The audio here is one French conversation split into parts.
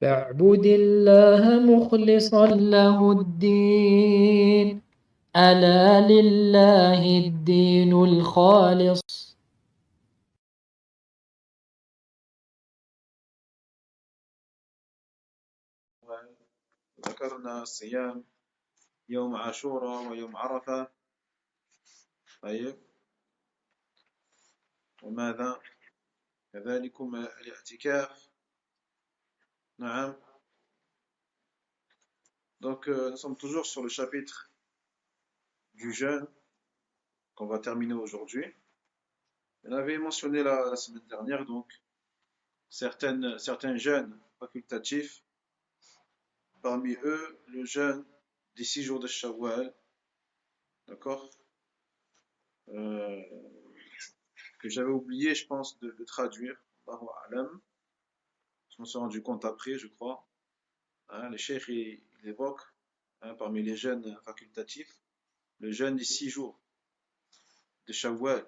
فاعبد الله مخلصا له الدين ألا لله الدين الخالص. ذكرنا صيام يوم عاشوراء ويوم عرفة. طيب، وماذا كذلكم الاعتكاف. نعم. Donc, nous sommes toujours sur le chapitre du jeûne qu'on va terminer aujourd'hui. On avait mentionné la semaine dernière donc certains jeûnes facultatifs. Parmi eux, le jeûne des 6 jours de Shawwal, d'accord, euh, que j'avais oublié, je pense, de traduire. Allahu a'lam. Je m'en suis rendu compte après, je crois. Hein, le cheikh il évoque, hein, parmi les jeûnes facultatifs, le jeûne des 6 jours de Shawwal.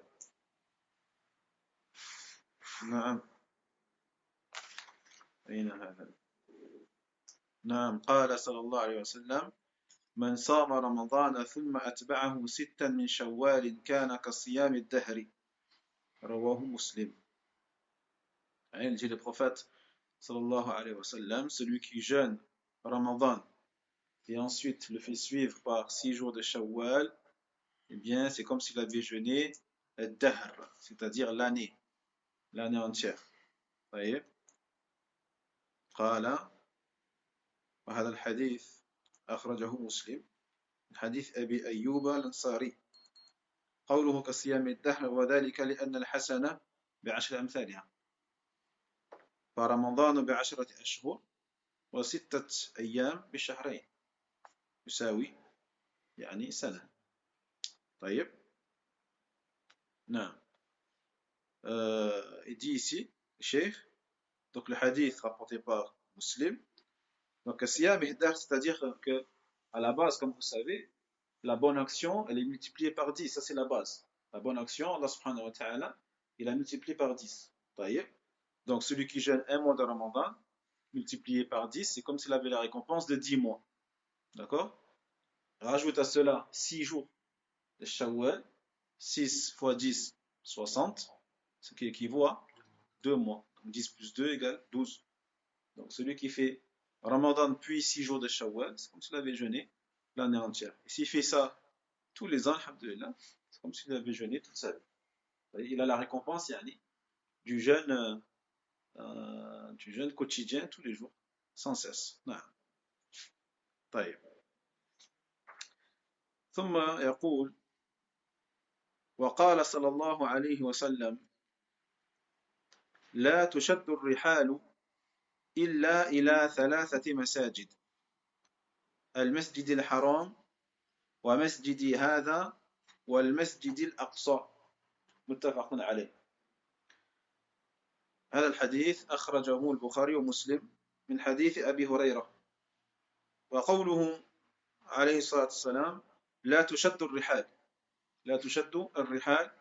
نعم. أين هذا؟ نعم. قال صلى الله عليه وسلم: من صام رمضان ثم أتبعه 6 من شوال كان كصيام الدهر. رواه مسلم. Il dit le prophète sallallahu alayhi wa sallam: celui qui jeûne Ramadan et ensuite le fait suivre par 6 jours de Shawwal, eh bien c'est comme s'il avait jeûné الدهر, c'est-à-dire l'année entière. طيب. قال وهذا الحديث أخرجه مسلم من حديث أبي أيوب الأنصاري قوله كصيام الدهر وذلك لأن الحسنة ب10 أمثالها فرمضان ب10 أشهر و6 أيام بشهرين يساوي يعني سنة. طيب. نعم. Il dit ici, le cheikh, donc le hadith rapporté par Muslim, donc siyam ihdah, c'est-à-dire que à la base, comme vous savez, la bonne action, elle est multipliée par 10, ça c'est la base. La bonne action, Allah subhanahu wa ta'ala, il a multiplié par 10. طيب. Donc celui qui jeûne un mois de Ramadan, multiplié par 10, c'est comme s'il avait la récompense de 10 mois. D'accord? Rajoute à cela 6 jours de Shawwal, 6 fois 10, 60, ce qui équivaut à 2 mois. Donc 10 plus 2 égale 12. Donc celui qui fait Ramadan puis 6 jours de Shawwal, c'est comme s'il avait jeûné l'année entière. Et s'il fait ça tous les ans, alhamdoulilah, c'est comme s'il avait jeûné toute sa vie. Il a la récompense yani, du jeûne quotidien tous les jours, sans cesse. نعم. طيب. ثم يقول: وقال صلى الله عليه وسلم: لا تشد الرحال إلا إلى 3 مساجد المسجد الحرام ومسجدي هذا والمسجد الأقصى متفق عليه. هذا الحديث أخرجه البخاري ومسلم من حديث أبي هريرة. وقوله عليه الصلاة والسلام لا تشد الرحال، لا تشد الرحال،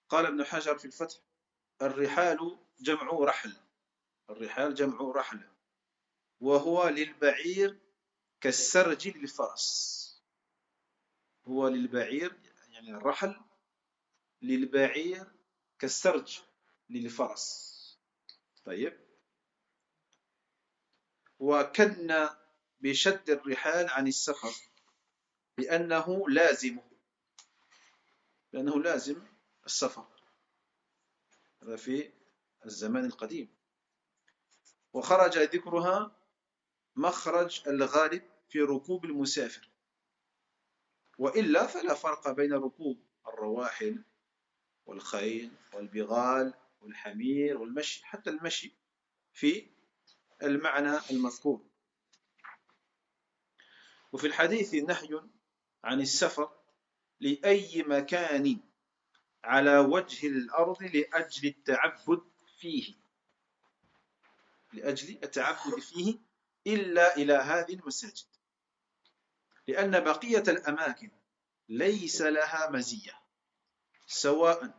قال ابن حجر في الفتح: الرحال جمع رحل، الرحال جمع رحل، وهو للبعير كالسرج للفرس. هو للبعير يعني الرحل للبعير كالسرج للفرس. طيب. وكن بشد الرحال عن السفر لأنه لازم السفر، هذا في الزمان القديم. وخرج ذكرها مخرج الغالب في ركوب المسافر، وإلا فلا فرق بين ركوب الرواحل والخيل والبغال والحمير والمشي، حتى المشي في المعنى المذكور. وفي الحديث نهي عن السفر لأي مكان على وجه الأرض لأجل التعبد فيه إلا إلى هذه المساجد، لأن بقية الأماكن ليس لها مزية، سواء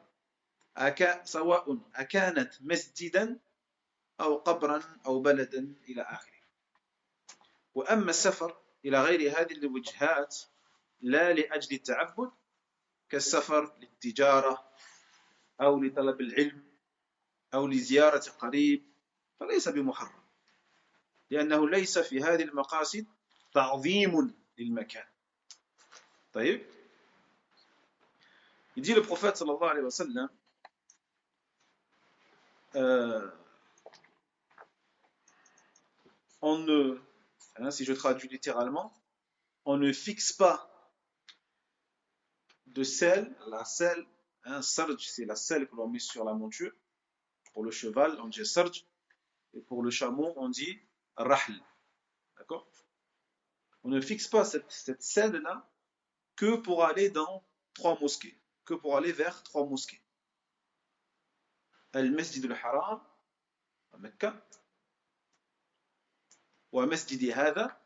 أكانت مسجدا أو قبرا أو بلدا إلى آخره. وأما السفر إلى غير هذه الوجهات لا لأجل التعبد كالسفر للتجارة أو لطلب العلم أو لزيارة قريب فليس بمحرم لأنه ليس في هذه المقاصد تعظيم للمكان. طيب. Il dit le prophète sallallahu alayhi wa sallam on ne, si je traduis littéralement, on ne fixe pas de selle, la selle, sarj c'est la selle que l'on met sur la monture, pour le cheval on dit sarj, et pour le chameau on dit rahl, d'accord? On ne fixe pas cette selle là que pour aller dans 3 mosquées, que pour aller vers 3 mosquées. Al-Masjid al-Haram à Mecca, ou Masjid Hada,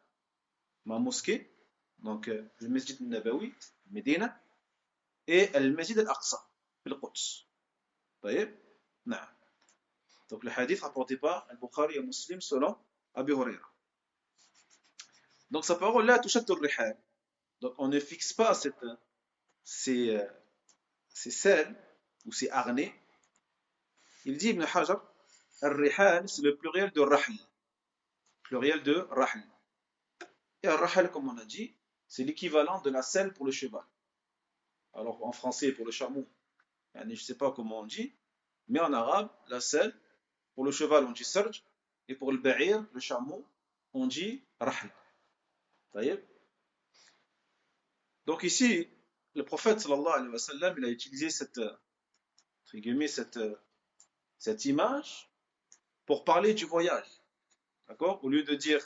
ma mosquée, donc le Masjid al-Nabawi, Médina, et Al-Masjid al-Aqsa, al-Quds. طيب. نعم. Donc le hadith rapporté par Al-Bukhari et Muslim selon Abu Huraira. Donc sa parole là touche al-rihal. Donc on ne fixe pas ces selles ou ces harnais. Il dit Ibn Hajar, al-rihal c'est le pluriel de rahl. Pluriel de rahl. Et al-rahal comme on a dit, c'est l'équivalent de la selle pour le cheval. Alors en français pour le chameau, je ne sais pas comment on dit, mais en arabe, la selle, pour le cheval on dit sarj, et pour le ba'ir, le chameau, on dit rahl. Donc ici, le prophète sallallahu alayhi wa sallam, il a utilisé cette image pour parler du voyage. D'accord? Au lieu de dire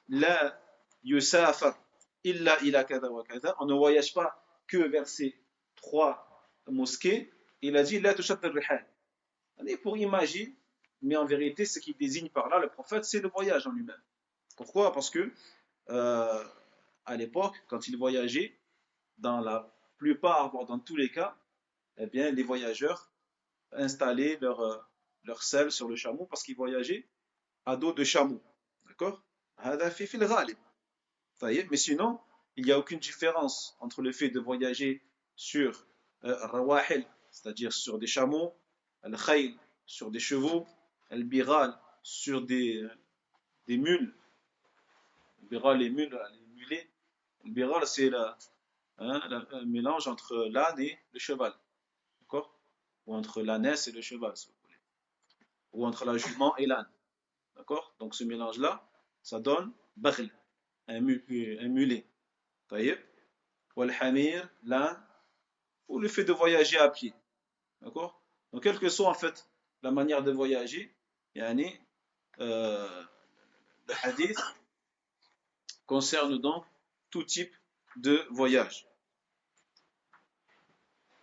la yusafar illa ila kada wa kada, on ne voyage pas que vers ces 3 mosquées, il a dit la tushadd al-rihal. Pour imaginer, mais en vérité, ce qui désigne par là le prophète, c'est le voyage en lui-même. Pourquoi? Parce que à l'époque, quand il voyageait, dans la plupart, voire dans tous les cas, eh bien, les voyageurs installaient leur selle sur le chameau parce qu'ils voyageaient à dos de chameau. D'accord? Mais sinon, il n'y a aucune différence entre le fait de voyager sur rawahil, c'est-à-dire sur des chameaux, al-khayl sur des chevaux, al-biral sur des mules. Al-biral, les mulets. Al-biral, c'est un mélange entre l'âne et le cheval. D'accord? Ou entre l'ânesse et le cheval, si vous voulez. Ou entre la jument et l'âne. D'accord? Donc ce mélange-là, ça donne baghl, un mulet. Taïb. Ou al-hamir, l'âne, ou le fait de voyager à pied. D'accord? Donc quelle que soit en fait la manière de voyager, le hadith concerne donc tout type de voyage.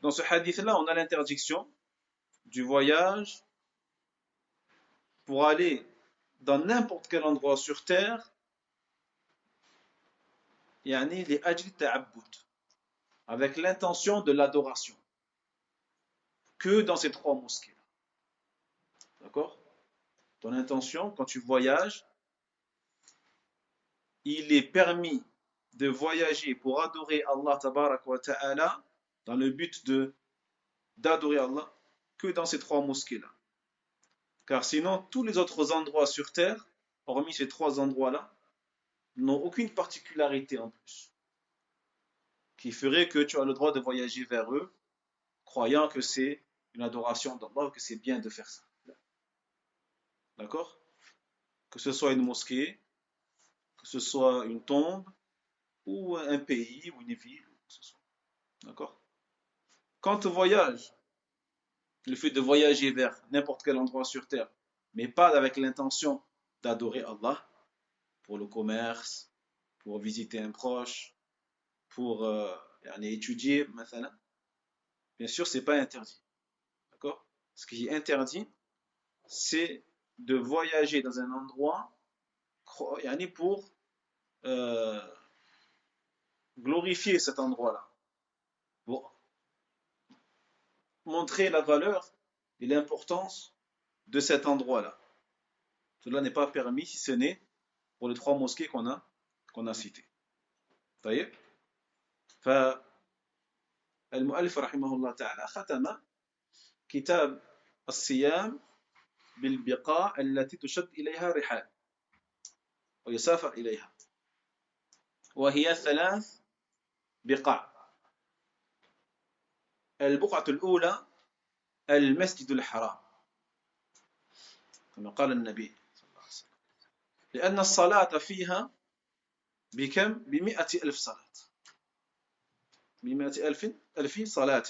Dans ce hadith-là, on a l'interdiction du voyage pour aller dans n'importe quel endroit sur terre, les ajli ta'abbud, avec l'intention de l'adoration, que dans ces 3 mosquées. D'accord? Ton intention, quand tu voyages, il est permis de voyager pour adorer Allah tabarak wa ta'ala dans le but d'adorer Allah que dans ces 3 mosquées-là. Car sinon, tous les autres endroits sur terre, hormis ces 3 endroits-là, n'ont aucune particularité en plus, qui ferait que tu as le droit de voyager vers eux, croyant que c'est une adoration d'Allah, que c'est bien de faire ça. D'accord? Que ce soit une mosquée, que ce soit une tombe, ou un pays, ou une ville, ou que ce soit. D'accord? Quand on voyage, le fait de voyager vers n'importe quel endroit sur terre, mais pas avec l'intention d'adorer Allah, pour le commerce, pour visiter un proche, pour étudier, مثلا, bien sûr, c'est pas interdit. D'accord? Ce qui est interdit, c'est de voyager dans un endroit pour glorifier cet endroit-là, pour montrer la valeur et l'importance de cet endroit-là. Cela n'est pas permis si ce n'est pour les 3 mosquées qu'on a qu'on a cités. طيب فالمؤلف رحمه الله تعالى ختم كتاب الصيام بالبقاع التي تشد إليها رحال ويسافر إليها، وهي 3 بقاع. البقعة الأولى المسجد الحرام كما قال النبي صلى الله عليه وسلم، لأن الصلاة فيها بكم؟ ب100,000 صلاة، ب100,000 صلاة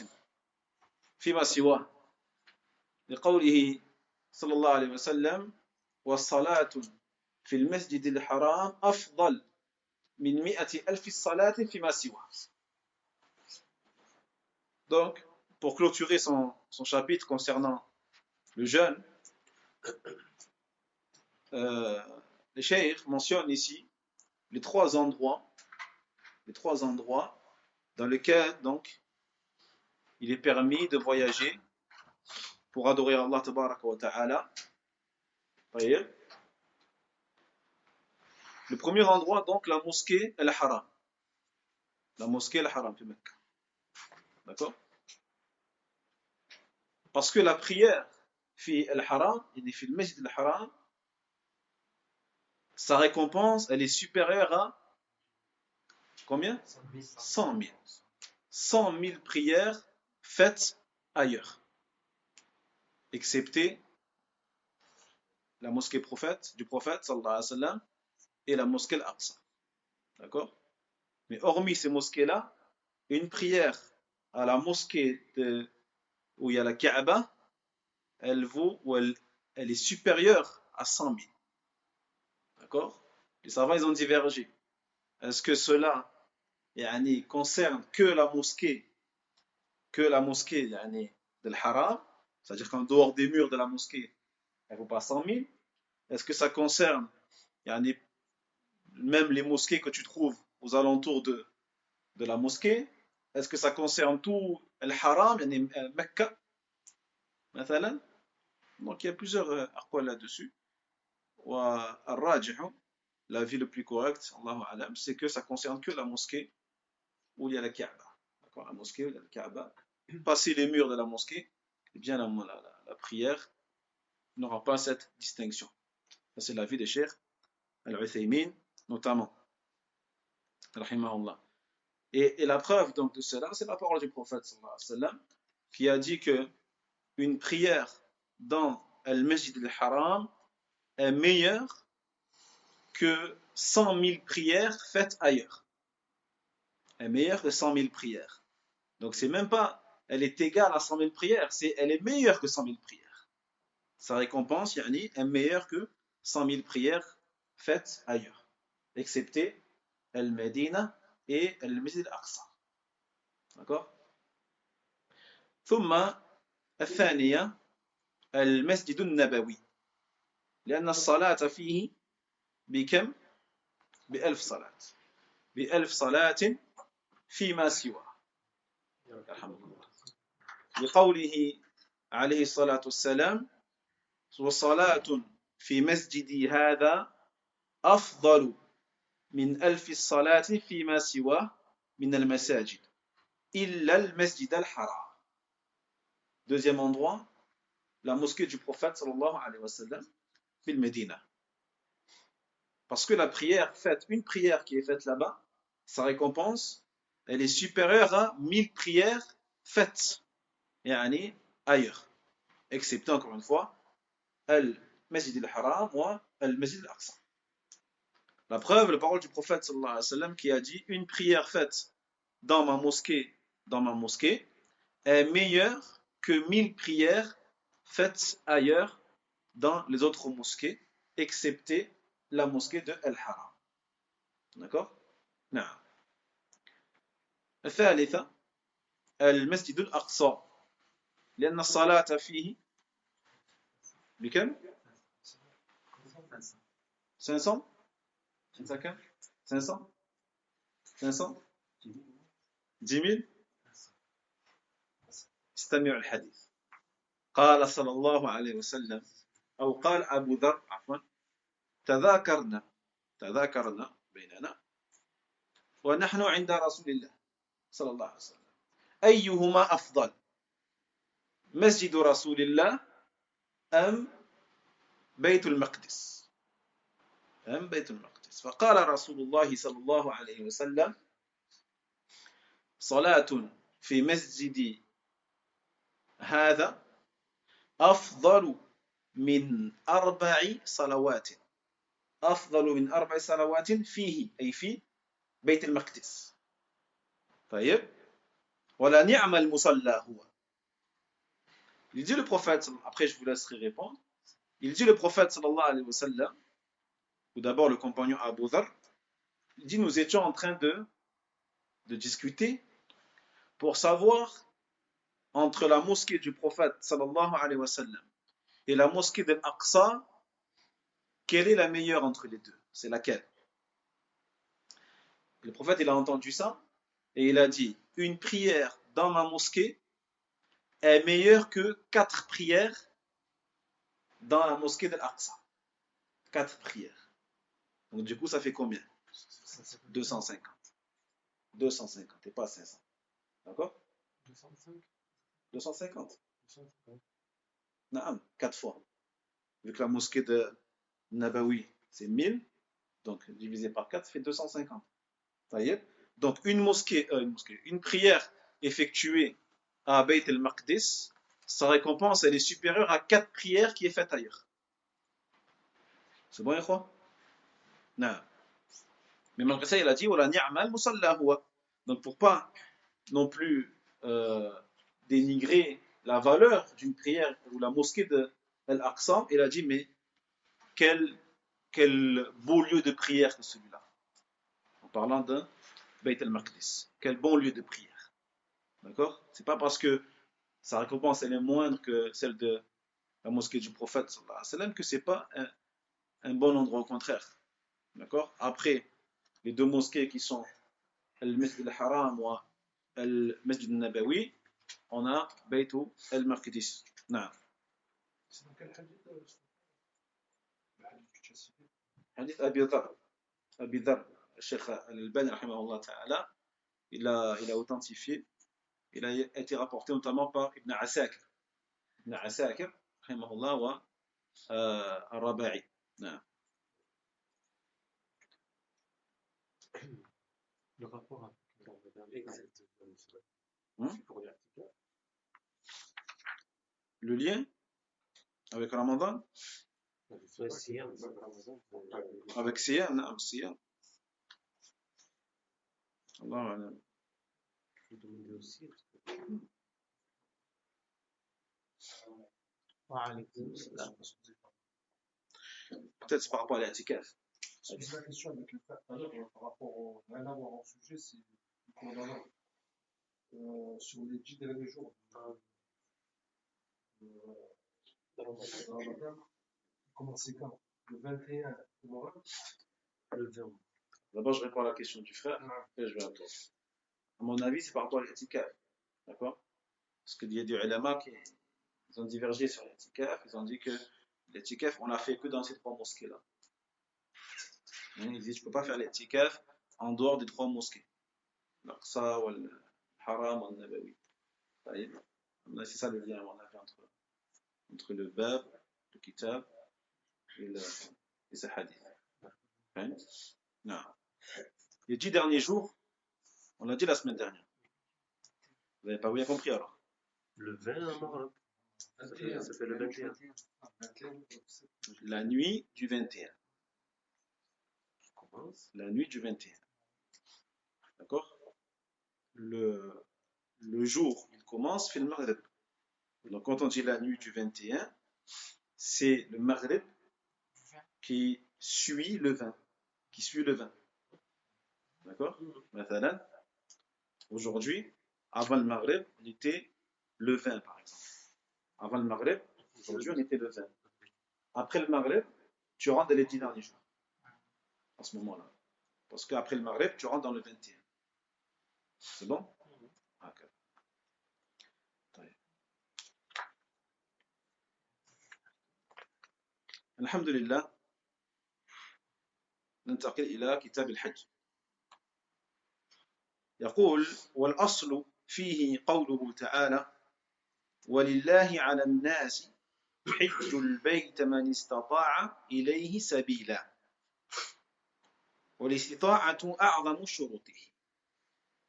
فيما سواه، لقوله صلى الله عليه وسلم والصلاة في المسجد الحرام أفضل من 100,000 صلاة فيما سواه. Donc, pour clôturer son chapitre concernant le jeûne, le cheikh mentionne ici les trois endroits dans lesquels donc il est permis de voyager pour adorer Allah tabaraka wa ta'ala. Le premier endroit, donc, la mosquée Al-Haram. La mosquée Al-Haram de Mecca. D'accord? Parce que la prière fi Al-Haram, fi le Masjid Al-Haram, sa récompense, elle est supérieure à combien? 100 000. 100 000 prières faites ailleurs, excepté la mosquée du prophète sallallahu alayhi wa sallam et la mosquée Al-Aqsa. D'accord? Mais hormis ces mosquées-là, une prière à la mosquée où il y a la Kaaba, elle est supérieure à 100 000. D'accord? Les savants, ils ont divergé. Est-ce que cela concerne que la mosquée de l'Haram, c'est-à-dire qu'en dehors des murs de la mosquée, elle ne vaut pas 100 000? Est-ce que ça concerne même les mosquées que tu trouves aux alentours de la mosquée? Est-ce que ça concerne tout l'Haram, Mecca, مثلا? Donc il y a plusieurs aqwal là-dessus. La vie le plus correcte, Allahu alam, c'est que ça concerne que la mosquée où il y a la Kaaba. D'accord? La mosquée où il y a la Kaaba. Passer les murs de la mosquée, eh bien la prière n'aura pas cette distinction. Ça, c'est l'avis des cheikhs Al-Uthaymin, notamment. Rahimahullah. Et la preuve donc de cela, c'est la parole du prophète sallallahu alayhi wa sallam, qui a dit que une prière dans Al-Masjid al-Haram est meilleure que 100 000 prières faites ailleurs. Est meilleure que 100 000 prières. Donc c'est même pas, elle est égale à 100 000 prières, elle est meilleure que 100 000 prières. Sa récompense, est meilleure que 100 000 prières faites ailleurs, excepté Al-Medina et Al-Masjid al-Aqsa. D'accord? ثم الثانية المسجد النبوي لأن الصلاة فيه بكم؟ ب1000 صلاة، ب1000 صلاة فيما سواه. لقوله عليه الصلاة والسلام وصلاة في مسجدي هذا أفضل من 1000 صلاة فيما سواه من المساجد إلا المسجد الحرام. Deuxième endroit, la mosquée du prophète sallallahu alayhi wa sallam, fil Médina. Parce que une prière qui est faite là-bas, sa récompense, elle est supérieure à 1000 prières faites ailleurs, excepté encore une fois Al-Masjid al-Haram ou Al-Masjid al-Aqsa. La preuve, la parole du prophète sallallahu alayhi wa sallam qui a dit une prière faite dans ma mosquée est meilleure que 1000 prières faites ailleurs dans les autres mosquées, excepté la mosquée de Al-Haram. D'accord? نعم. الثالثة المسجد الأقصى لأن الصلاة فيه بكم؟ 500 10 000 استمعوا الحديث. قال صلى الله عليه وسلم أو قال أبو ذر عفوا تذاكرنا بيننا ونحن عند رسول الله صلى الله عليه وسلم أيهما أفضل مسجد رسول الله أم بيت المقدس أم بيت المقدس فقال رسول الله صلى الله عليه وسلم صلاة في مسجد هذا أفضل من 4 صلوات أفضل من 4 صلوات فيه أي في بيت المقدس طيب ولا نعم المصلى هو. Il dit le prophète, après je vous laisserai répondre, il dit le prophète sallallahu alayhi wa sallam, ou d'abord le compagnon Abu Dhar, il dit nous étions en train de discuter pour savoir entre la mosquée du prophète sallallahu alayhi wa sallam et la mosquée d'Al-Aqsa, quelle est la meilleure entre les deux? C'est laquelle? Le prophète il a entendu ça et il a dit une prière dans ma mosquée est meilleure que 4 prières dans la mosquée d'Al-Aqsa. 4 prières. Donc du coup ça fait combien? 250. 250 et pas 500. D'accord? 250. Naam, 4 fois. Vu que la mosquée de Nabawi c'est 1000, donc divisé par 4 ça fait 250. Donc une prière effectuée à Bayt al-Maqdis, sa récompense elle est supérieure à 4 prières qui est faite ailleurs. C'est bon, Ikhwa? Non. Mais malgré ça, il a dit wala ni'mal musalla huwa. Donc pour pas non plus dénigrer la valeur d'une prière ou la mosquée de Al-Aqsa, il a dit mais quel beau lieu de prière que celui-là. En parlant de Bayt al-Maqdis. Quel bon lieu de prière. D'accord? C'est pas parce que sa récompense elle est moindre que celle de la mosquée du prophète sallallahu alayhi wa sallam que c'est pas un bon endroit, au contraire. D'accord? Après les deux mosquées qui sont Al-Masjid al-Haram ou Al-Masjid al-Nabawi, on a Bayt al-Maqdis. Non. C'est dans quel hadith Hadith Abi Dhar. Abi Dhar, le Cheikh Al-Albani, rahimahullah ta'ala, il a authentifié, il a été rapporté notamment par Ibn Asakir. Ibn Asakir, rahimahullah, wa Al-Raba'i. Non. Le rapport avec Le lien avec Ramadan? Avec Siyam, non, Siyam. Allah alam. Peut-être c'est par rapport à l'I'tikaf. Je pose la question avec le frère tout à l'heure par rapport au rien à voir en sujet, c'est le cours sur les 10 derniers jours de Ramadan. Commencez quand? Le 21 Muharram? Le 20. D'abord, je réponds à la question du frère, et je vais attendre. À mon avis, c'est par rapport à l'I'tikaf. D'accord? Parce qu'il y a des ulama qui ont divergé sur l'I'tikaf. Ils ont dit que l'I'tikaf, on l'a fait que dans ces 3 mosquées-là. Ils disent, je ne peux pas faire l'I'tikaf en dehors des 3 mosquées. L'Aqsa, le Haram, le Nabawi. C'est ça le lien, on a fait entre le bab, le kitab et les hadiths. Non. Les 10 derniers jours, on l'a dit la semaine dernière. Vous n'avez pas bien compris alors? Le 20 Muharram. Ça fait le 21. La nuit du 21. La nuit du 21. D'accord? Le jour, il commence, fait le Maghrib. Donc quand on dit la nuit du 21, c'est le Maghrib qui suit le 20. Qui suit le 20. D'accord? Mathalan, aujourd'hui, avant le Maghrib, on était le 20 par exemple. Avant le Maghrib, aujourd'hui on était le 20. Après le Maghrib, tu rentres dans les 10 derniers jours. En ce moment-là. Parce qu'après le Maghrib, tu rentres dans le 21. C'est bon? Ok. الحمد لله ننتقل إلى كتاب الحج يقول والأصل فيه قوله تعالى ولله على الناس حج البيت من استطاع إليه سبيلا والاستطاعة أعظم شروطه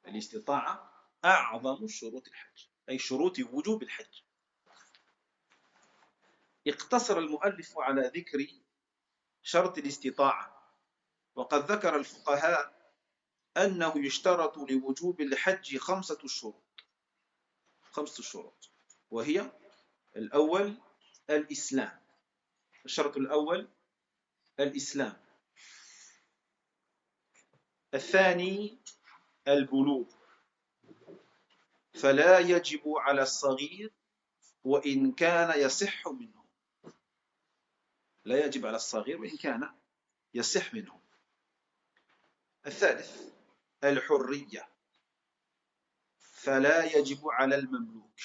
الاستطاعة أعظم شروط الحج أي شروط وجوب الحج اقتصر المؤلف على ذكر شرط الاستطاعة وقد ذكر الفقهاء أنه يشترط لوجوب الحج خمسة شروط وهي الأول الإسلام الشرط الأول الإسلام الثاني البلوغ فلا يجب على الصغير وإن كان يصح منه لا يجب على الصغير وإن كان يصح منه الثالث الحرية فلا يجب على المملوك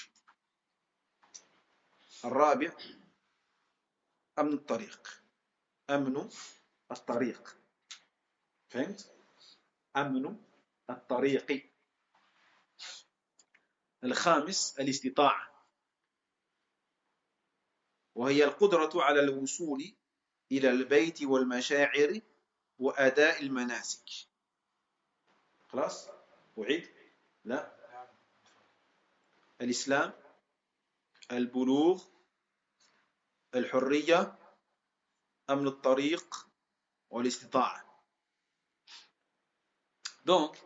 الرابع أمن الطريق فهمت؟ أمن الطريق الخامس الاستطاعة وهي القدرة على الوصول إلى البيت والمشاعر وأداء المناسك خلاص؟ أعيد؟ لا الإسلام البلوغ الحرية أمن الطريق والاستطاعة. Donc,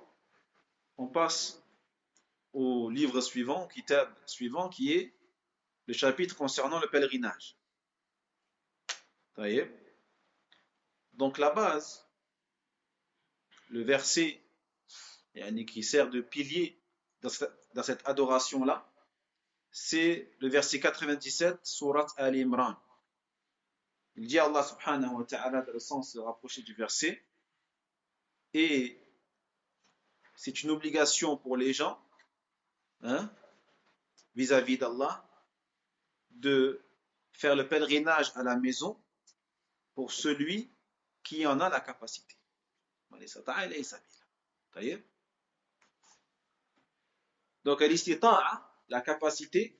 on passe au livre suivant, au kitab suivant, qui est le chapitre concernant le pèlerinage. Donc la base, le verset qui sert de pilier dans cette adoration-là, c'est le verset 97, Surat Al-Imran. Il dit Allah subhanahu wa ta'ala dans le sens rapproché du verset, et c'est une obligation pour les gens, vis-à-vis d'Allah, de faire le pèlerinage à la maison pour celui qui en a la capacité. Donc, al-istita'a, la capacité,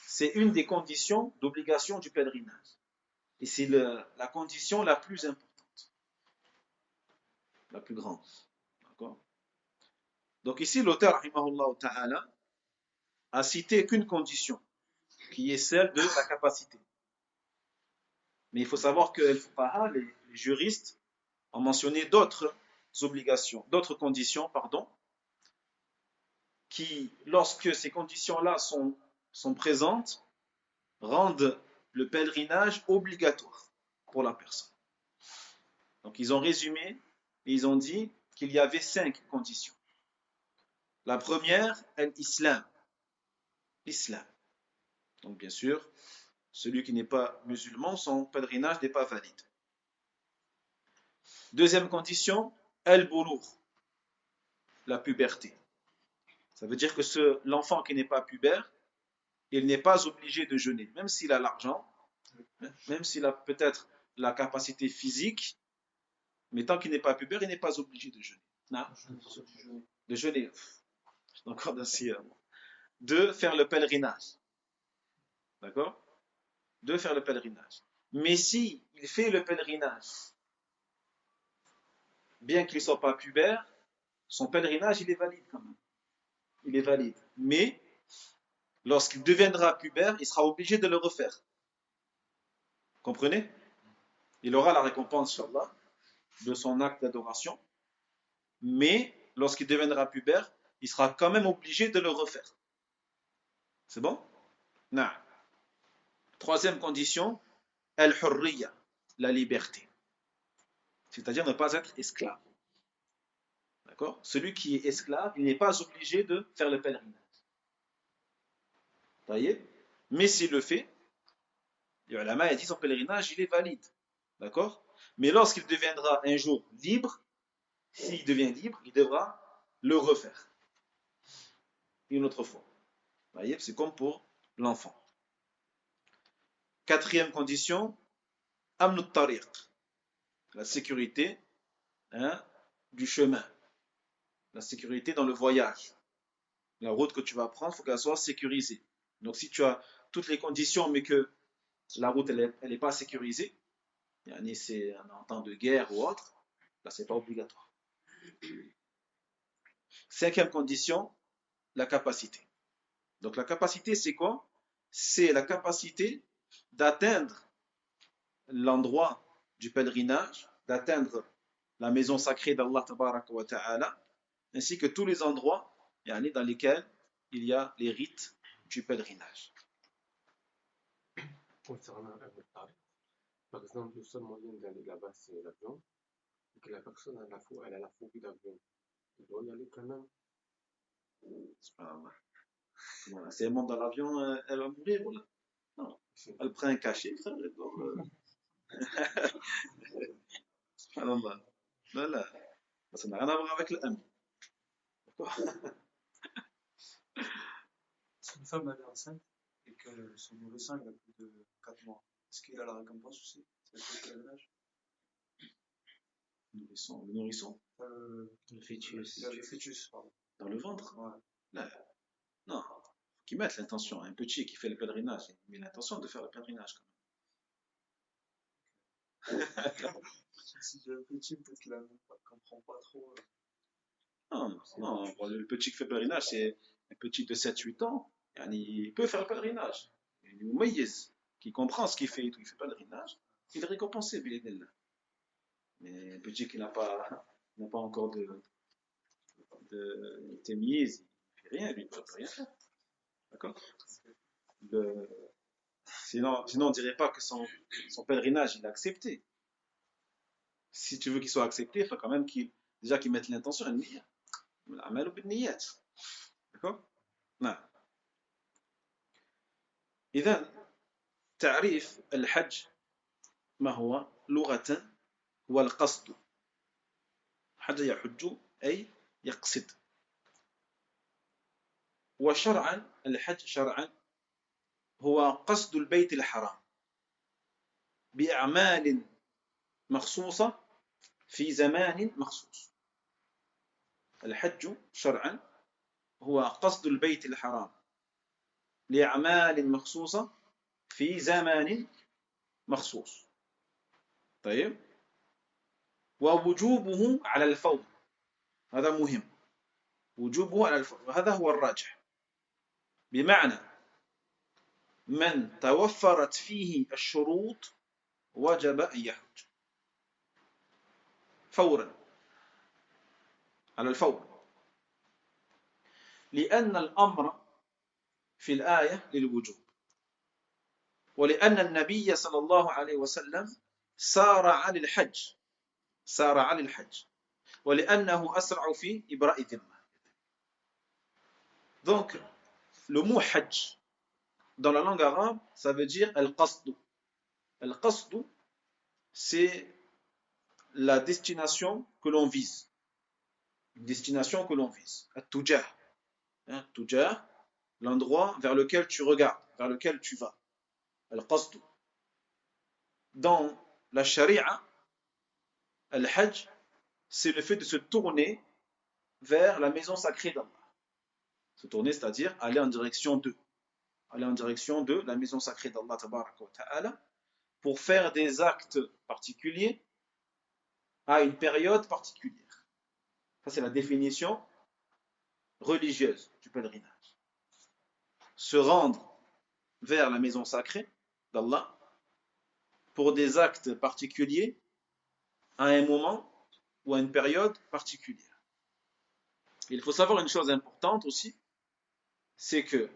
c'est une des conditions d'obligation du pèlerinage. Et c'est la condition la plus importante, la plus grande. D'accord ? Donc ici, l'auteur, rahimahullah ta'ala, a cité qu'une condition, qui est celle de la capacité. Mais il faut savoir que les juristes, ont mentionné d'autres obligations, d'autres conditions, qui, lorsque ces conditions-là sont présentes, rendent le pèlerinage obligatoire pour la personne. Donc ils ont résumé et ils ont dit qu'il y avait 5 conditions. La première, l'islam. L'islam. Donc bien sûr, celui qui n'est pas musulman, son pèlerinage n'est pas valide. Deuxième condition, al-bulugh, la puberté. Ça veut dire que l'enfant qui n'est pas pubère, il n'est pas obligé de jeûner, même s'il a l'argent, même s'il a peut-être la capacité physique, mais tant qu'il n'est pas pubère, il n'est pas obligé de jeûner. Non. De jeûner. Encore de faire le pèlerinage. D'accord ? De faire le pèlerinage. Mais si il fait le pèlerinage, bien qu'il ne soit pas pubère, son pèlerinage, il est valide quand même. Il est valide. Mais, lorsqu'il deviendra pubère, il sera obligé de le refaire. Comprenez ? Il aura la récompense, Inch'Allah, de son acte d'adoration. Mais, lorsqu'il deviendra pubère, il sera quand même obligé de le refaire. C'est bon ? Non. Troisième condition, al-hurriya, la liberté. C'est-à-dire ne pas être esclave. D'accord ? Celui qui est esclave, il n'est pas obligé de faire le pèlerinage. Vous voyez ? Mais s'il le fait, les ulama a dit son pèlerinage, il est valide. D'accord ? Mais lorsqu'il deviendra un jour libre, s'il devient libre, il devra le refaire. Une autre fois. Vous voyez ? C'est comme pour l'enfant. Quatrième condition, amn tariq, la sécurité du chemin. La sécurité dans le voyage. La route que tu vas prendre, il faut qu'elle soit sécurisée. Donc si tu as toutes les conditions, mais que la route, elle est pas sécurisée, yani c'est en temps de guerre ou autre, là, c'est pas obligatoire. Cinquième condition, la capacité. Donc la capacité, c'est quoi? C'est la capacité d'atteindre l'endroit du pèlerinage, d'atteindre la maison sacrée d'Allah Tabaraka wa Ta'ala, ainsi que tous les endroits yani, dans lesquels il y a les rites du pèlerinage. Concernant par exemple, le seul moyen d'aller là-bas, c'est l'avion, et que la personne elle a la phobie d'avion. Il doit y aller quand même. Voilà, si elle monte dans l'avion, elle va mourir. Voilà. Non. Elle prend un cachet, frère, elle dort. Subhanallah. Voilà. Ça n'a rien à voir avec le M. Si une femme elle est enceinte et que son nourrisson il a plus de 4 mois, est-ce qu'il a la récompense aussi? C'est quel âge? Le nourrisson, Le fœtus. Il a le fœtus, pardon. dans le ventre. Ouais. Là, non, faut qu'il mette l'intention. Un petit qui fait le pèlerinage, il met l'intention de faire le pèlerinage quand même. Si j'ai un petit, peut-être qu'il ne comprend pas trop. Non, non, bon, le petit qui fait le pèlerinage, c'est un petit de 7-8 ans. Yani, il peut faire le pèlerinage. Il est moïse, qui comprend ce qu'il fait et tout. Il fait le pèlerinage, il est récompensé, bi'idhnillah. Mais un petit qui n'a pas encore de témise, il ne fait rien, lui, il ne peut rien faire. D'accord? Sinon, on ne dirait pas que son pèlerinage, il est accepté. Si tu veux qu'il soit accepté, il faut quand même qu'il mette l'intention, une niyyah. الأعمال بالنيات. D'accord? نعم. إذن تعريف الحج ما هو لغة هو القصد. حج يحج أي يقصد. وشرعا الحج شرعا هو قصد البيت الحرام بأعمال مخصوصة في زمان مخصوص. الحج شرعا هو قصد البيت الحرام لأعمال مخصوصة في زمان مخصوص. طيب، ووجوبه على الفور، هذا مهم، وجوبه على الفور، وهذا هو الراجح، بمعنى من توفرت فيه الشروط وجب أن يحج فورا على الفور، لأن الأمر في الآية للوجوب، ولأن النبي صلى الله عليه وسلم سارع للحج ولأنه أسرع في إبراء الذمة. Donc, le mot hajj dans la langue arabe, ça veut dire al-qasd. Al-qasd, c'est la destination que l'on vise. Une destination que l'on vise. At-tujah. Tujah, l'endroit vers lequel tu regardes, vers lequel tu vas. Al-qasd. Dans la charia, al-hajj, c'est le fait de se tourner vers la maison sacrée d'Allah. Se tourner, c'est-à-dire aller en direction de la maison sacrée d'Allah Tabaraka wa Ta'ala pour faire des actes particuliers à une période particulière. Ça, c'est la définition religieuse du pèlerinage. Se rendre vers la maison sacrée d'Allah pour des actes particuliers à un moment ou à une période particulière. Il faut savoir une chose importante aussi, c'est que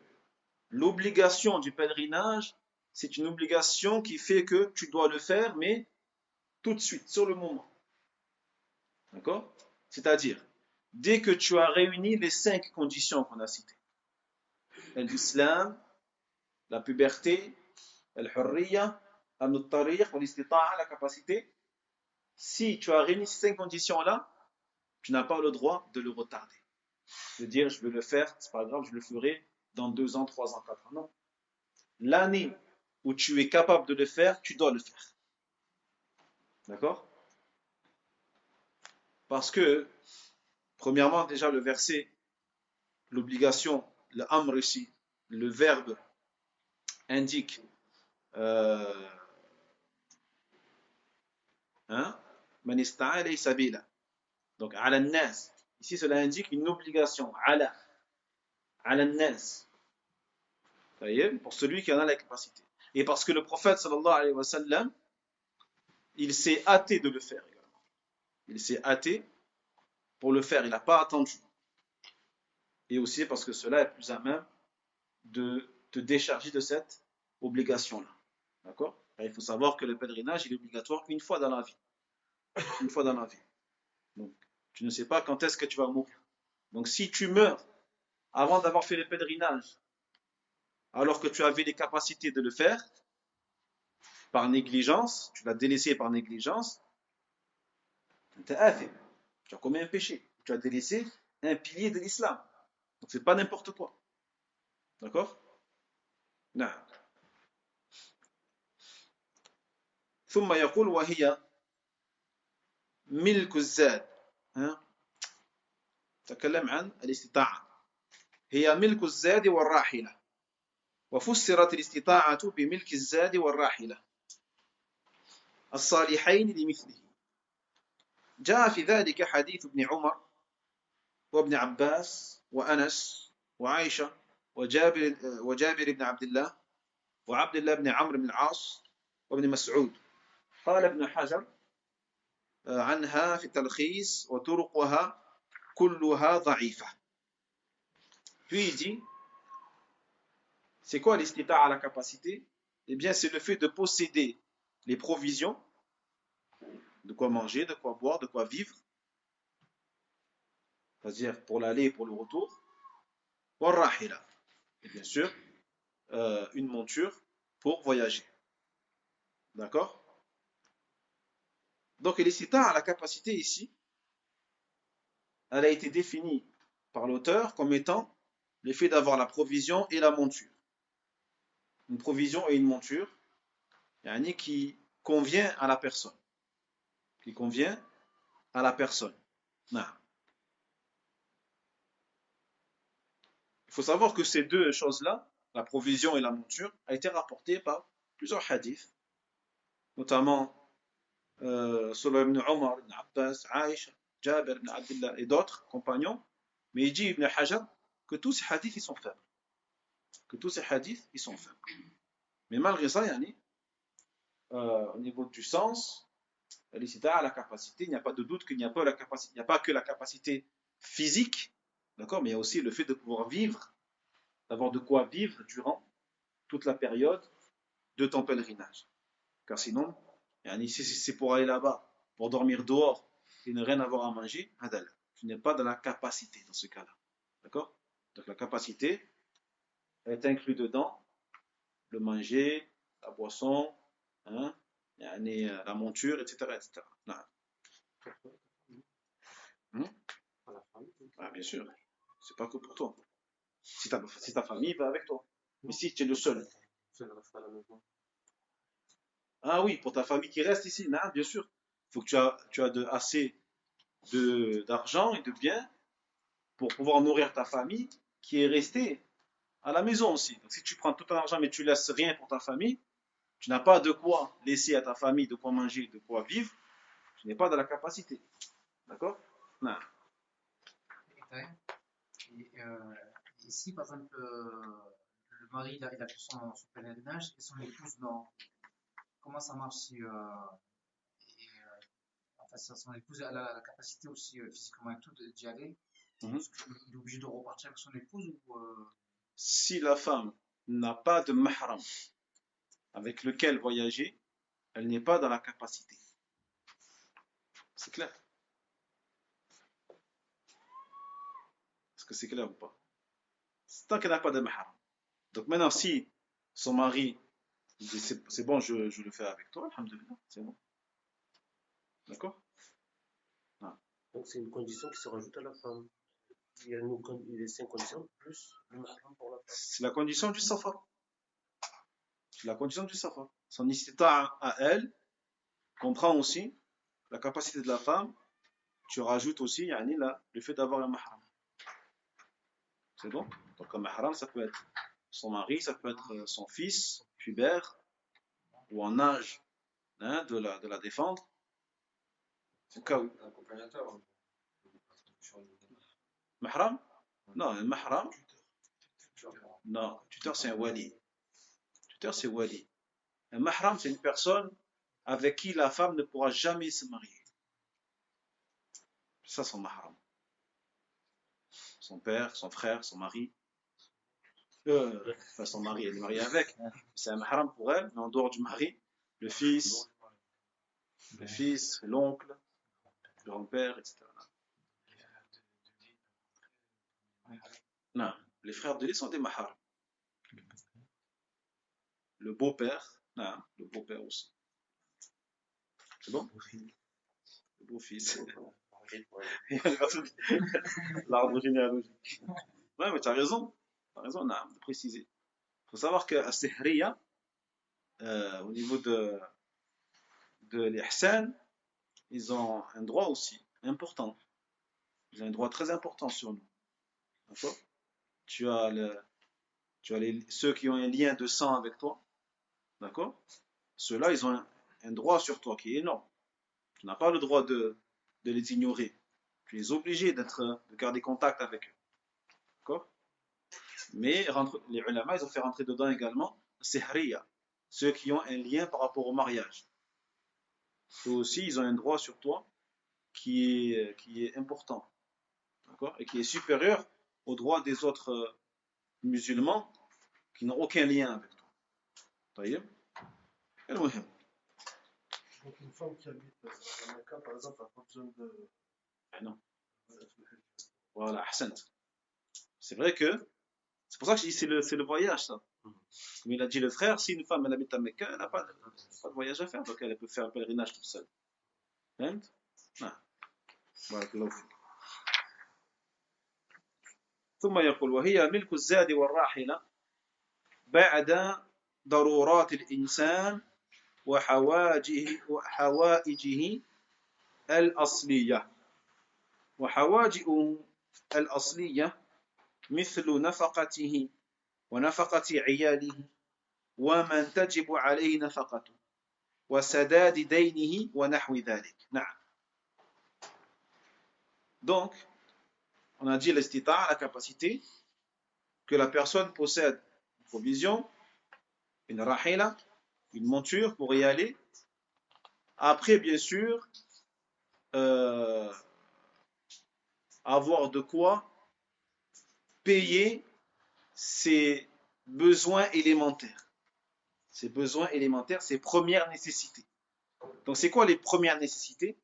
l'obligation du pèlerinage, c'est une obligation qui fait que tu dois le faire, mais tout de suite, sur le moment. D'accord? C'est-à-dire, dès que tu as réuni les 5 conditions qu'on a citées, l'islam, la puberté, al-hurriya, al-tariq, l'istita'a, la capacité, si tu as réuni ces 5 conditions-là, tu n'as pas le droit de le retarder. De dire, je vais le faire, c'est pas grave, je le ferai dans 2 ans, 3 ans, 4 ans. Non. L'année où tu es capable de le faire, tu dois le faire. D'accord? Parce que Premièrement, déjà le verset, l'obligation, le amr ici, le verbe indique hein, man ista'a laysa sabila. Donc ala nas. Ici cela indique une obligation, ala nas. Pour celui qui en a la capacité. Et parce que le prophète sallallahu alayhi wa sallam, il s'est hâté de le faire également. Il s'est hâté pour le faire, il n'a pas attendu. Et aussi parce que cela est plus à même de te décharger de cette obligation-là. D'accord? Il faut savoir que le pèlerinage, il est obligatoire une fois dans la vie. Une fois dans la vie. Donc, tu ne sais pas quand est-ce que tu vas mourir. Donc, si tu meurs avant d'avoir fait le pèlerinage, alors que tu avais les capacités de le faire, par négligence, tu l'as délaissé par négligence, tu as commis un péché. Tu as délaissé un pilier de l'islam. Donc, c'est pas n'importe quoi. D'accord? Non. ثم يقول وهي ملك الزاد تكلم عن الاستطاعة هي ملك الزاد والراحلة وفسرت الاستطاعة بملك الزاد والراحلة الصالحين لمثله جاء في ذلك حديث ابن عمر وابن عباس وأنس وعائشة وجابر بن عبد الله وعبد الله بن عمرو بن العاص وابن مسعود قال ابن حجر عنها في التلخيص وطرقها كلها ضعيفة. Puis il dit, c'est quoi l'istita à la capacité? Eh bien, c'est le fait de posséder les provisions, de quoi manger, de quoi boire, de quoi vivre, c'est-à-dire pour l'aller et pour le retour, warrahila, et bien sûr, une monture pour voyager. D'accord? Donc, l'istita à la capacité ici, elle a été définie par l'auteur comme étant le fait d'avoir la provision et la monture. Une provision et une monture qui convient à la personne. Qui convient à la personne. Non. Il faut savoir que ces deux choses-là, la provision et la monture, a été rapportée par plusieurs hadiths, notamment Sulay ibn Omar, ibn Abbas, Aïcha, Jabir ibn Abdullah et d'autres compagnons. Mais il dit Ibn Hajar que tous ces hadiths ils sont faibles. Que tous ces hadiths ils sont faibles. Mais malgré ça, au niveau du sens, l'istita à la capacité, il n'y a pas de doute qu'il n'y a pas la capacité, il n'y a pas que la capacité physique, d'accord, mais il y a aussi le fait de pouvoir vivre, d'avoir de quoi vivre durant toute la période de ton pèlerinage. Car sinon, si c'est pour aller là-bas, pour dormir dehors et ne rien avoir à manger, tu n'es pas dans la capacité dans ce cas-là. D'accord? Donc la capacité est inclue dedans le manger, la boisson, la monture, etc. etc. Ah, bien sûr, c'est pas que pour toi. Si ta famille va avec toi. Mais si tu es le seul. Ah oui, pour ta famille qui reste ici, non, bien sûr. Il faut que tu as assez d'argent et de biens pour pouvoir nourrir ta famille qui est restée à la maison aussi. Donc si tu prends tout ton argent mais tu laisses rien pour ta famille, tu n'as pas de quoi laisser à ta famille, de quoi manger, de quoi vivre, tu n'es pas dans la capacité. D'accord? Non. Ici, par exemple, le mari il a fait son pèlerinage et son épouse non. Comment ça marche si son épouse a la capacité aussi physiquement et tout d'y aller? Il est obligé de repartir avec son épouse ou Si la femme n'a pas de mahram avec lequel voyager, elle n'est pas dans la capacité. C'est clair? Est-ce que c'est clair ou pas? Tant qu'elle n'a pas de mahram. Donc maintenant, si son mari dit c'est bon, je le fais avec toi, alhamdoulilah, c'est bon. D'accord? Donc c'est une condition qui se rajoute à la femme. Il y a les 5 conditions plus le mahram pour la femme. C'est la condition du safar. C'est la condition du safar. Son istita à elle comprend aussi la capacité de la femme tu rajoutes aussi yani, le fait d'avoir un mahram. C'est bon? Donc un mahram, ça peut être son mari, ça peut être son fils, pubère, ou en âge hein, de la défendre. Au cas où. Accompagnateur. Mahram? Non, un mahram. Non, tuteur c'est un wali. Tuteur c'est wali. Un mahram c'est une personne avec qui la femme ne pourra jamais se marier. C'est ça son mahram. Son père, son frère, son mari. Enfin son mari, elle est mariée avec. C'est un mahram pour elle, mais en dehors du mari, le fils, l'oncle, le grand-père, etc. Non, les frères de lait sont des mahram. Le beau-père, non, le beau-père aussi. C'est bon? Le beau-fils. L'arbre généalogique. Ouais, mais tu as raison, on a de préciser. Il faut savoir qu'à Sihriya, au niveau de l'ihsan, ils ont un droit aussi important. Ils ont un droit très important sur nous. D'accord? Tu as ceux qui ont un lien de sang avec toi. D'accord? Ceux-là, ils ont un droit sur toi qui est énorme. Tu n'as pas le droit de les ignorer. Tu es obligé de garder contact avec eux. D'accord? Mais les ulama, ils ont fait rentrer dedans également Sihriya, ceux qui ont un lien par rapport au mariage. Eux aussi, ils ont un droit sur toi qui est important. D'accord? Et qui est supérieur au droit des autres musulmans qui n'ont aucun lien avec toi. Taïeb? Donc une femme qui habite dans Mecca, par exemple, n'a pas besoin de... Ah non. Voilà, ahsant. C'est vrai que c'est pour ça que je dis c'est le voyage ça. Comme il a dit le frère, si une femme elle habite à Mecca, elle n'a pas de voyage à faire, donc elle peut faire un pèlerinage toute seule. Non. بارك الله فيك. ثم يقول وهي ملك الزاد والراحلة بعد ضرورات الإنسان وحوائجه الأصلية وحوائجه الأصلية مثل نفقته ونفقة عياله ومن تجب عليه نفقته وسداد دينه ونحو ذلك. نعم. Donc, on a dit l'istita, la capacité que la personne possède une provision, une rahila, une monture pour y aller. Après, bien sûr, avoir de quoi payer ses besoins élémentaires. Ses besoins élémentaires, ses premières nécessités. Donc, c'est quoi les premières nécessités?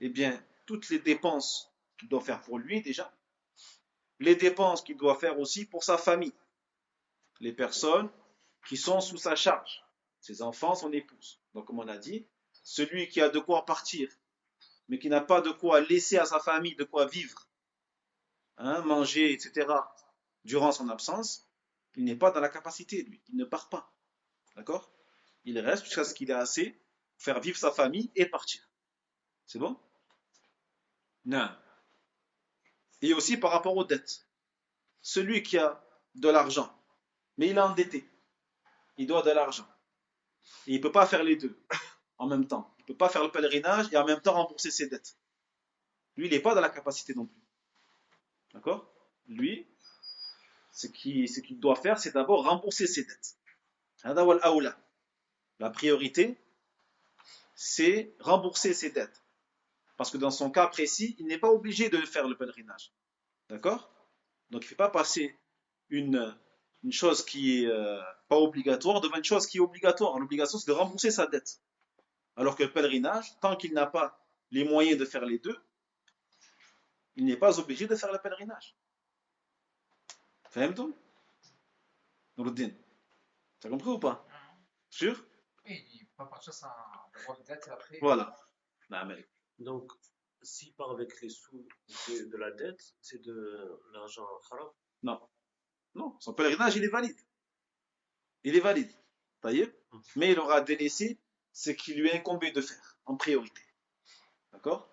Eh bien, toutes les dépenses qu'il doit faire pour lui déjà, les dépenses qu'il doit faire aussi pour sa famille, les personnes qui sont sous sa charge, ses enfants, son épouse. Donc, comme on a dit, celui qui a de quoi partir, mais qui n'a pas de quoi laisser à sa famille, de quoi vivre, hein, manger, etc., durant son absence, il n'est pas dans la capacité, lui, il ne part pas. D'accord? Il reste jusqu'à ce qu'il ait assez pour faire vivre sa famille et partir. C'est bon? Non. Et aussi par rapport aux dettes. Celui qui a de l'argent, mais il est endetté, il doit de l'argent. Et il ne peut pas faire les deux en même temps. Il ne peut pas faire le pèlerinage et en même temps rembourser ses dettes. Lui, il n'est pas dans la capacité non plus. D'accord? Lui, ce qu'il doit faire, c'est d'abord rembourser ses dettes. La priorité, c'est rembourser ses dettes. Parce que dans son cas précis, il n'est pas obligé de faire le pèlerinage. D'accord? Donc il ne fait pas passer une chose qui est pas obligatoire devant une chose qui est obligatoire. L'obligation, c'est de rembourser sa dette. Alors que le pèlerinage, tant qu'il n'a pas les moyens de faire les deux, il n'est pas obligé de faire le pèlerinage. Fahimtum? Nouruddin, t'as compris ou pas? Sûr? Oui, il ne peut pas partir sans avoir une dette et après. Voilà. Donc, s'il part avec les sous de la dette, c'est de l'argent haram? Non, son pèlerinage, il est valide. Il est valide. Mais il aura délaissé ce qui lui est incombé de faire, en priorité. D'accord?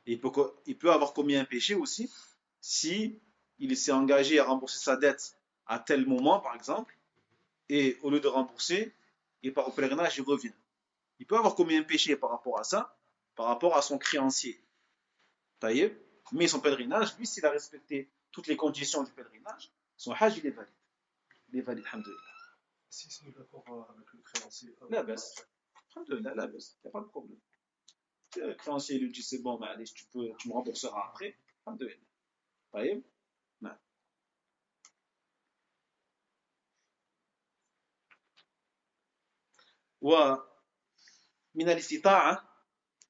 Et il peut avoir commis un péché aussi si il s'est engagé à rembourser sa dette à tel moment, par exemple, et au lieu de rembourser, il part au pèlerinage, il revient. Il peut avoir commis un péché par rapport à ça, par rapport à son créancier. Taïeb. Mais son pèlerinage, lui, s'il a respecté toutes les conditions du pèlerinage, son hajj, il est valide. Il est valide, alhamdoulilah. Si c'est d'accord avec le créancier. La baisse. Alhamdoulilah, la baisse. Il n'y a pas de problème. Si le créancier lui dit c'est bon, mais allez, tu me rembourseras après. Alhamdoulilah. Taïeb. Non. ومن الاستطاعة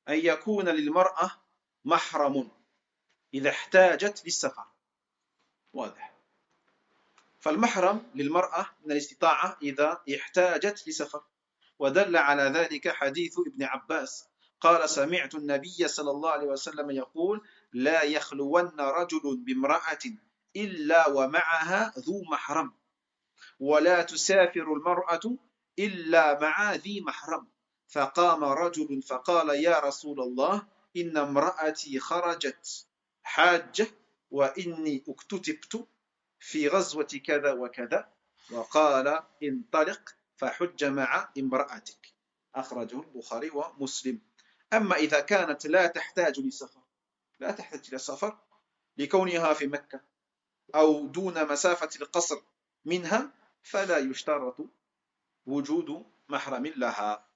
أن يكون للمرأة محرم إذا احتاجت للسفر. واضح. فالمحرم للمرأة من الاستطاعة إذا احتاجت لسفر. ودل على ذلك حديث ابن عباس قال سمعت النبي صلى الله عليه وسلم يقول لا يخلون رجل بامرأة إلا ومعها ذو محرم ولا تسافر المرأة إلا مع ذي محرم. فقام رجل فقال يا رسول الله إن امرأتي خرجت حاجة وإني اكتتبت في غزوة كذا وكذا وقال انطلق فحج مع امرأتك. أخرجه البخاري ومسلم. أما إذا كانت لا تحتاج لسفر إلى سفر لكونها في مكة أو دون مسافة القصر منها فلا يشترط وجود محرم لها.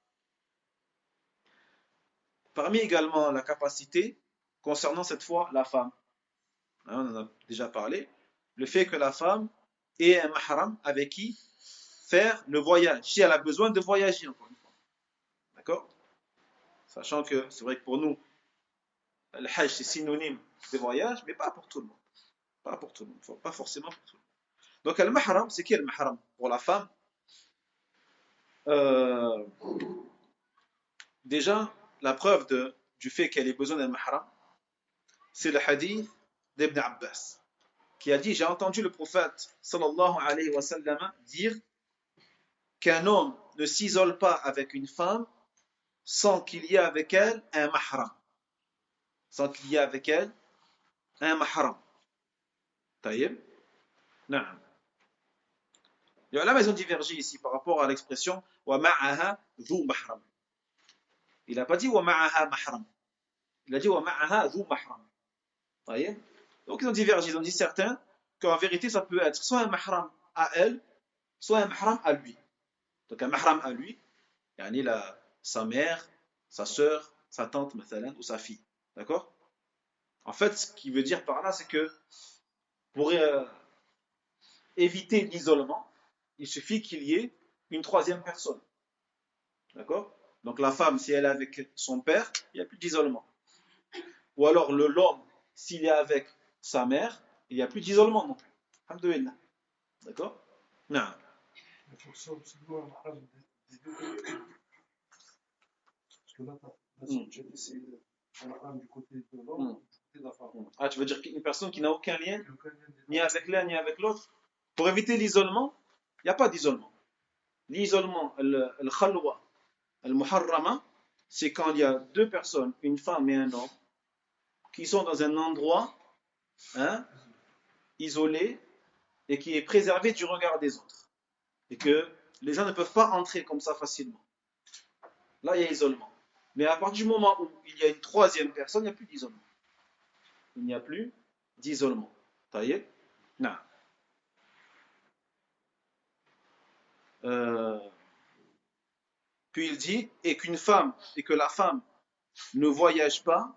Parmi également la capacité concernant cette fois la femme, on en a déjà parlé, le fait que la femme ait un mahram avec qui faire le voyage, si elle a besoin de voyager encore une fois. D'accord? Sachant que c'est vrai que pour nous, le hajj c'est synonyme de voyage, mais pas pour tout le monde. Pas pour tout le monde, pas forcément pour tout le monde. Donc le mahram, c'est qui le mahram? Pour la femme, déjà, la preuve du fait qu'elle ait besoin d'un mahram, c'est le hadith d'Ibn Abbas, qui a dit, j'ai entendu le prophète sallallahu alayhi wa sallam dire qu'un homme ne s'isole pas avec une femme sans qu'il y ait avec elle un mahram. Sans qu'il y ait avec elle un mahram. Taïeb. Naam. Les ulama, ils ont divergé ici par rapport à l'expression wa ma'aha dhu mahram. Il n'a pas dit wa ma'aha mahram. Il a dit wa ma'aha dhu mahram. Taïeb. Donc ils ont divergé. Ils ont dit certains qu'en vérité ça peut être soit un mahram à elle, soit un mahram à lui. Donc un mahram à lui, yani sa mère, sa sœur, sa tante, mathalan, ou sa fille. D'accord? En fait, ce qui veut dire par là, c'est que pour éviter l'isolement, il suffit qu'il y ait une troisième personne. D'accord? Donc la femme, si elle est avec son père, il n'y a plus d'isolement. Ou alors l'homme, s'il est avec sa mère, il n'y a plus d'isolement non plus. Alhamdoulilah. D'accord? Non. Il faut que ça absolument un mahram des deux côtés. Parce que là, j'ai essayé un mahram du côté de l'homme, du côté de la femme. Ah, tu veux dire qu'une personne qui n'a aucun lien, ni avec l'un ni avec l'autre, pour éviter l'isolement, il n'y a pas d'isolement. L'isolement, le khalwa, le muharrama, c'est quand il y a deux personnes, une femme et un homme, qui sont dans un endroit isolé et qui est préservé du regard des autres. Et que les gens ne peuvent pas entrer comme ça facilement. Là, il y a isolement. Mais à partir du moment où il y a une troisième personne, il n'y a plus d'isolement. Il n'y a plus d'isolement. Taïeb? Non. Puis il dit, et que la femme ne voyage pas,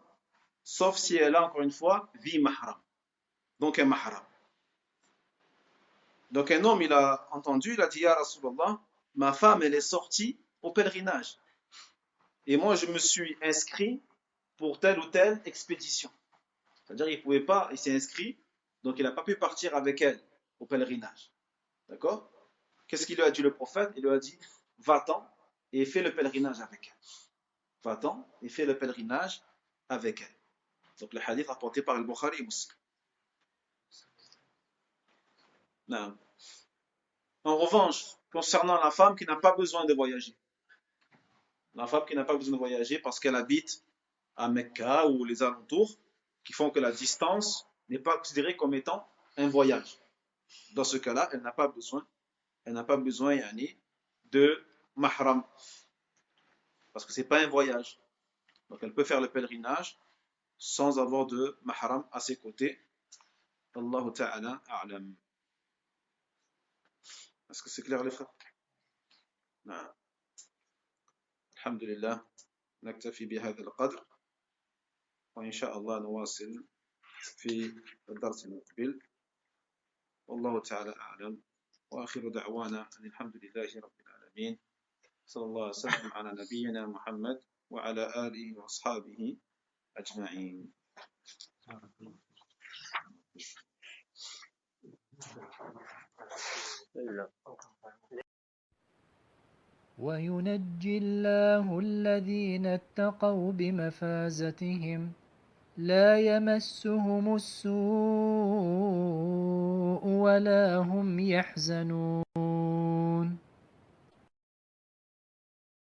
sauf si elle a encore une fois vie mahram. Donc un mahram. Donc un homme, il a entendu, il a dit, ya Rasulallah, ma femme, elle est sortie au pèlerinage. Et moi, je me suis inscrit pour telle ou telle expédition. C'est-à-dire, il s'est inscrit, donc il n'a pas pu partir avec elle au pèlerinage. D'accord? Qu'est-ce qu'il lui a dit le prophète? Il lui a dit, va-t'en et fais le pèlerinage avec elle. Va-t'en et fais le pèlerinage avec elle. Donc le hadith rapporté par le Bukhari et Muslim. Non. En revanche, concernant la femme qui n'a pas besoin de voyager, la femme qui n'a pas besoin de voyager parce qu'elle habite à Mecca ou les alentours, qui font que la distance n'est pas considérée comme étant un voyage. Dans ce cas-là, elle n'a pas besoin yani, de mahram, parce que c'est pas un voyage. Donc elle peut faire le pèlerinage sans avoir de mahram à ses côtés. Allahu ta'ala a'lam. Est-ce que c'est clair les frères? نعم. الحمد لله نكتفي بهذا القدر وإن شاء الله نواصل في الدرس المقبل والله تعالى أعلم وآخر دعوانا أن الحمد لله رب العالمين صلى الله عليه وسلم على نبينا محمد وعلى آله وأصحابه أجمعين. وينجي الله الذين اتقوا بمفازتهم لا يمسهم السوء ولا هم يحزنون